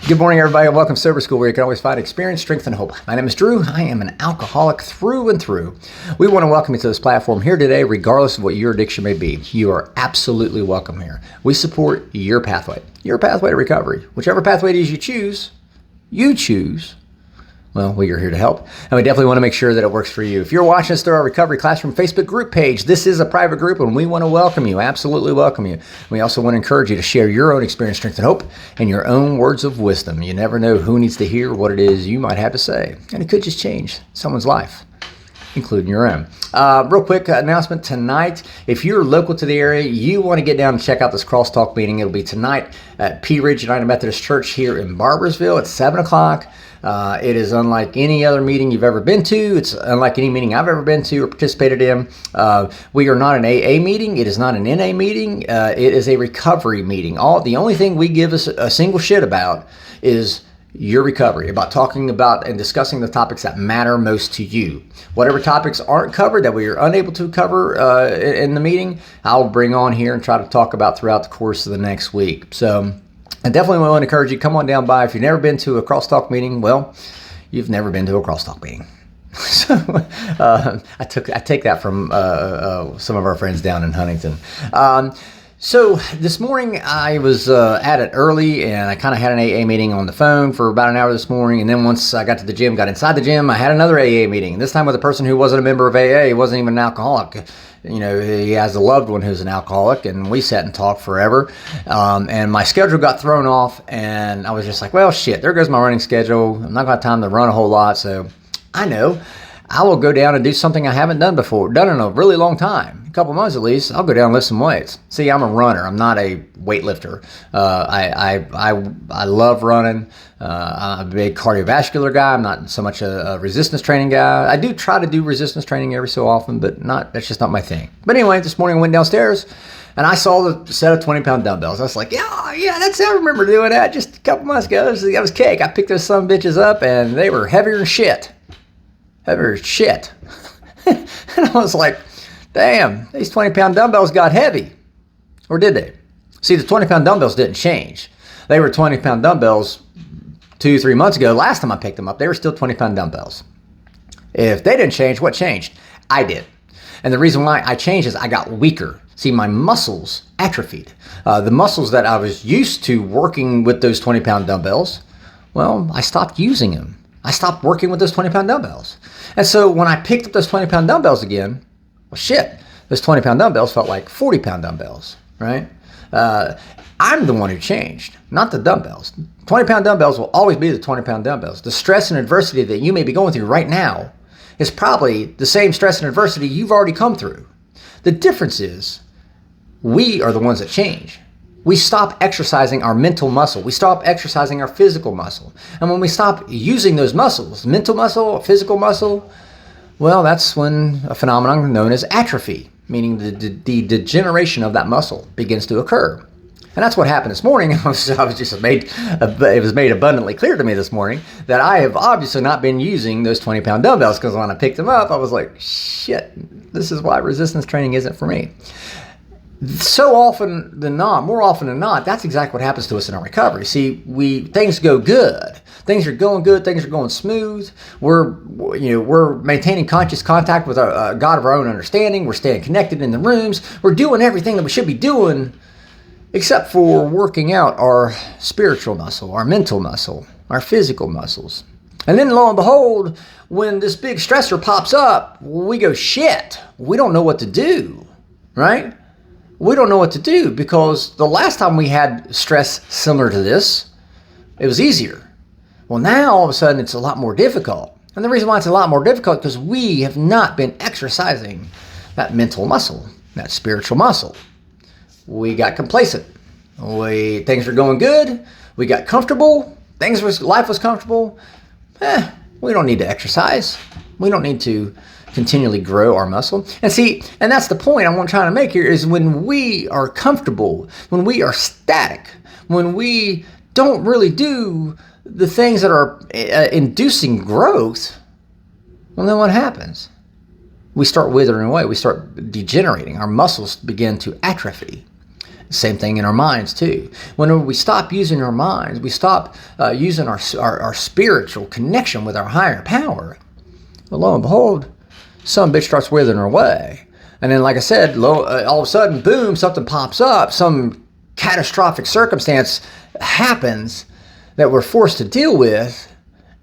Good morning, everybody, and welcome to Sober School, where you can always find experience, strength, and hope. My name is Drew. I am an alcoholic through and through. We want to welcome you to this platform here today, regardless of what your addiction may be. You are absolutely welcome here. We support your pathway to recovery. Whichever pathway it is you choose, well, we are here to help, and we definitely want to make sure that it works for you. If you're watching us through our Recovery Classroom Facebook group page, this is a private group, and we want to welcome you, absolutely welcome you. We also want to encourage you to share your own experience, strength, and hope, and your own words of wisdom. You never know who needs to hear what it is you might have to say, and it could just change someone's life, including your own. Real quick announcement tonight. If you're local to the area, you want to get down and check out this crosstalk meeting. It'll be tonight at Pea Ridge United Methodist Church here in Barboursville at 7 o'clock. It is unlike any other meeting you've ever been to. It's unlike any meeting I've ever been to or participated in. We are not an AA meeting. It is not an NA meeting. It is a recovery meeting. The only thing we give us a single shit about is your recovery, about talking about and discussing the topics that matter most to you. Whatever topics aren't covered that we are unable to cover in the meeting, I'll bring on here and try to talk about throughout the course of the next week. So I definitely want to encourage you, come on down by. If you've never been to a crosstalk meeting, well, you've never been to a crosstalk meeting. So I take that from some of our friends down in Huntington. So this morning I was at it early, and I kind of had an AA meeting on the phone for about an hour this morning. And then once I got to the gym, got inside the gym, I had another AA meeting. This time with a person who wasn't a member of AA. He wasn't even an alcoholic. You know, he has a loved one who's an alcoholic, and we sat and talked forever. And my schedule got thrown off, and I was just like, well, shit, there goes my running schedule. I'm not going to have time to run a whole lot. So I know I will go down and do something I haven't done before, done in a really long time, a couple months at least. I'll go down and lift some weights. See, I'm a runner. I'm not a weightlifter. I love running. I'm a big cardiovascular guy. I'm not so much a resistance training guy. I do try to do resistance training every so often, but that's just not my thing. But anyway, this morning I went downstairs and I saw the set of 20-pound dumbbells. I was like, yeah, I remember doing that just a couple months ago. That was cake. I picked those some bitches up, and they were heavier than shit. And I was like, damn, these 20-pound dumbbells got heavy. Or did they? See, the 20-pound dumbbells didn't change. They were 20-pound dumbbells 2-3 months ago. Last time I picked them up, they were still 20-pound dumbbells. If they didn't change, what changed? I did. And the reason why I changed is I got weaker. See, my muscles atrophied. The muscles that I was used to working with those 20-pound dumbbells, well, I stopped using them. I stopped working with those 20-pound dumbbells. And so when I picked up those 20-pound dumbbells again, well, shit, those 20-pound dumbbells felt like 40-pound dumbbells, right? I'm the one who changed, not the dumbbells. 20-pound dumbbells will always be the 20-pound dumbbells. The stress and adversity that you may be going through right now is probably the same stress and adversity you've already come through. The difference is we are the ones that change. We stop exercising our mental muscle. We stop exercising our physical muscle. And when we stop using those muscles, mental muscle, physical muscle, well, that's when a phenomenon known as atrophy, meaning the degeneration of that muscle, begins to occur. And that's what happened this morning. It was made abundantly clear to me this morning that I have obviously not been using those 20-pound dumbbells, because when I picked them up, I was like, shit, this is why resistance training isn't for me. More often than not, that's exactly what happens to us in our recovery. See, things go good. Things are going good. Things are going smooth. We're maintaining conscious contact with our God of our own understanding. We're staying connected in the rooms. We're doing everything that we should be doing, except for working out our spiritual muscle, our mental muscle, our physical muscles. And then lo and behold, when this big stressor pops up, we go, shit, we don't know what to do, right? We don't know what to do, because the last time we had stress similar to this, it was easier. Well, now all of a sudden it's a lot more difficult. And the reason why it's a lot more difficult is because we have not been exercising that mental muscle, that spiritual muscle. We got complacent. Things were going good. We got comfortable. Life was comfortable. We don't need to exercise. We don't need to continually grow our muscle. And that's the point I'm trying to make here, is when we are comfortable, when we are static, when we don't really do the things that are inducing growth, well, then what happens? We start withering away. We start degenerating. Our muscles begin to atrophy. Same thing in our minds too. Whenever we stop using our minds, we stop using our spiritual connection with our higher power. Well, lo and behold, some bitch starts withering away. And then, like I said, all of a sudden, boom, something pops up. Some catastrophic circumstance happens that we're forced to deal with.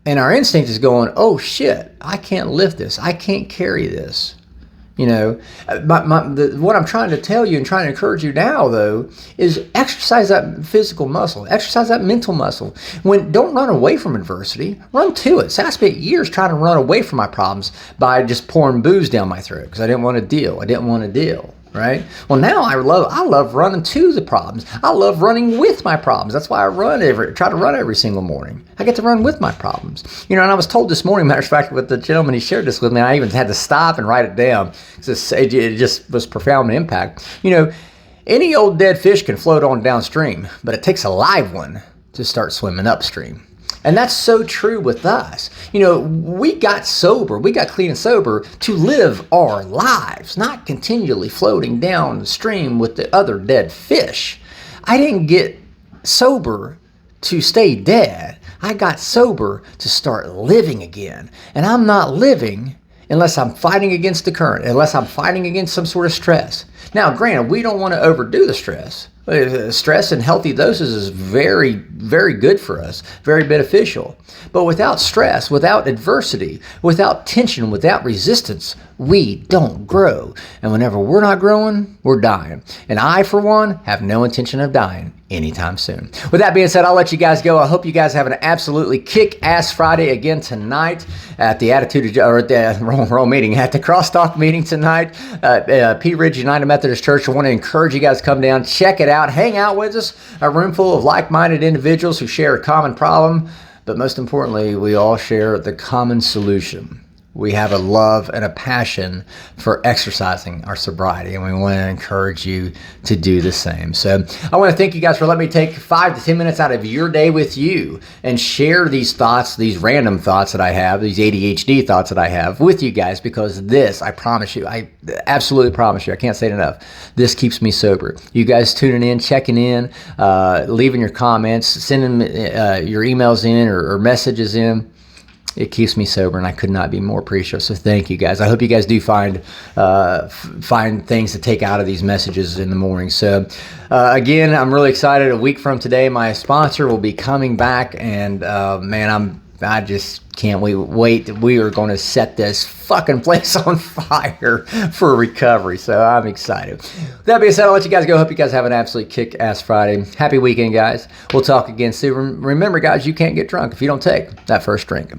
And our instinct is going, oh shit, I can't lift this. I can't carry this. You know, what I'm trying to tell you and trying to encourage you now, though, is exercise that physical muscle, exercise that mental muscle. Don't run away from adversity, run to it. So I spent years trying to run away from my problems by just pouring booze down my throat because I didn't want to deal. Right? Well, now I love running to the problems. I love running with my problems. That's why I try to run every single morning. I get to run with my problems. You know, and I was told this morning, matter of fact, with the gentleman, he shared this with me, and I even had to stop and write it down because it just was profound impact. You know, any old dead fish can float on downstream, but it takes a live one to start swimming upstream. And that's so true with us. You know, we got clean and sober to live our lives, not continually floating downstream with the other dead fish. I didn't get sober to stay dead. I got sober to start living again. And I'm not living unless I'm fighting against the current, unless I'm fighting against some sort of stress. Now, granted, we don't want to overdo the stress. Stress in healthy doses is very, very good for us, very beneficial. But without stress, without adversity, without tension, without resistance, we don't grow. And whenever we're not growing, we're dying. And I, for one, have no intention of dying anytime soon. With that being said, I'll let you guys go. I hope you guys have an absolutely kick-ass Friday again tonight at the wrong meeting, at the Crosstalk meeting tonight, Pea Ridge United Methodist Church. I want to encourage you guys to come down, check it out, hang out with us, a room full of like-minded individuals who share a common problem, but most importantly, we all share the common solution. We have a love and a passion for exercising our sobriety, and we want to encourage you to do the same. So I want to thank you guys for letting me take 5 to 10 minutes out of your day with you and share these thoughts, these random thoughts that I have, these ADHD thoughts that I have with you guys, because this, I promise you, I absolutely promise you, I can't say it enough, this keeps me sober. You guys tuning in, checking in, leaving your comments, sending your emails in or messages in. It keeps me sober, and I could not be more appreciative. So thank you guys. I hope you guys do find things to take out of these messages in the morning. So again, I'm really excited. A week from today, my sponsor will be coming back, and man, I just can't wait. We are going to set this fucking place on fire for recovery. So I'm excited. With that being said, I'll let you guys go. Hope you guys have an absolute kick-ass Friday. Happy weekend, guys. We'll talk again soon. Remember, guys, you can't get drunk if you don't take that first drink.